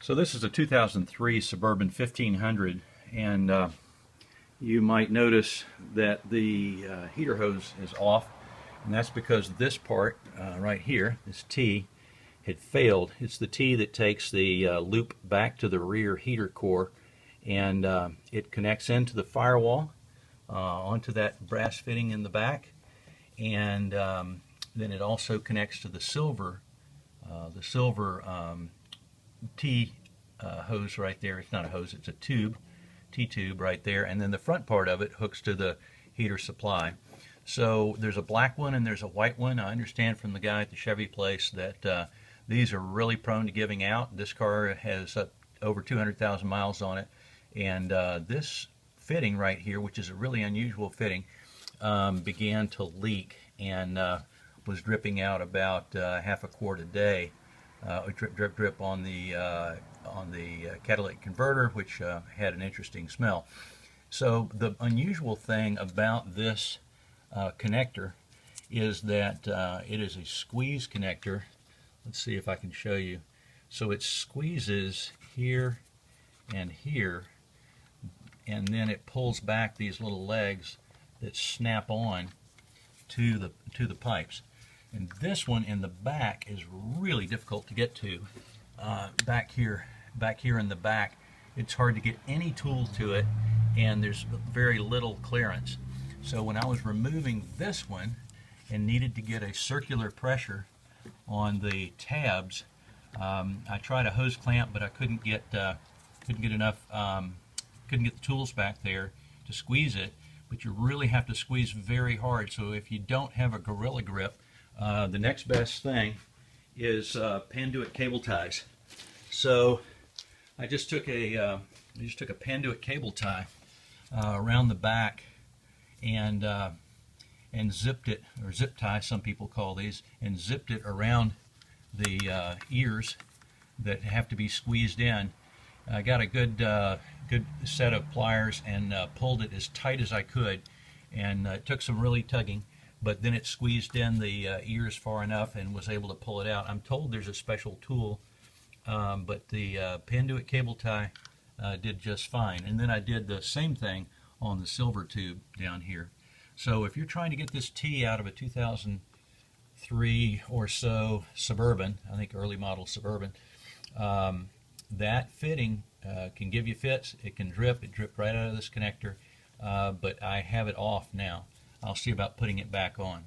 So this is a 2003 Suburban 1500, and you might notice that the heater hose is off, and that's because this part right here, this T, had failed. It's the T that takes the loop back to the rear heater core, and it connects into the firewall onto that brass fitting in the back, and then it also connects to the silver T hose right there. It's not a hose, it's a tube, T-tube right there, and then the front part of it hooks to the heater supply. So there's a black one and there's a white one. I understand from the guy at the Chevy place that these are really prone to giving out. This car has over 200,000 miles on it, and this fitting right here, which is a really unusual fitting, began to leak and was dripping out about half a quart a day. Drip on the catalytic converter, which had an interesting smell. So the unusual thing about this connector is that it is a squeeze connector. Let's see if I can show you. So it squeezes here and here, and then it pulls back these little legs that snap on to the pipes. And this one in the back is really difficult to get to. Back here in the back, it's hard to get any tool to it, and there's very little clearance. So when I was removing this one and needed to get a circular pressure on the tabs, I tried a hose clamp, but I couldn't get enough, couldn't get the tools back there to squeeze it. But you really have to squeeze very hard. So if you don't have a Gorilla Grip, the next best thing is Panduit cable ties. So I just took a Panduit cable tie around the back and zipped it, or zip tie some people call these, and zipped it around the ears that have to be squeezed in. I got a good set of pliers and pulled it as tight as I could, and it took some really tugging, but then it squeezed in the ears far enough and was able to pull it out. I'm told there's a special tool, but the Panduit cable tie did just fine. And then I did the same thing on the silver tube down here. So if you're trying to get this T out of a 2003 or so Suburban, I think early model Suburban, that fitting can give you fits. It can drip. It dripped right out of this connector, but I have it off now. I'll see about putting it back on.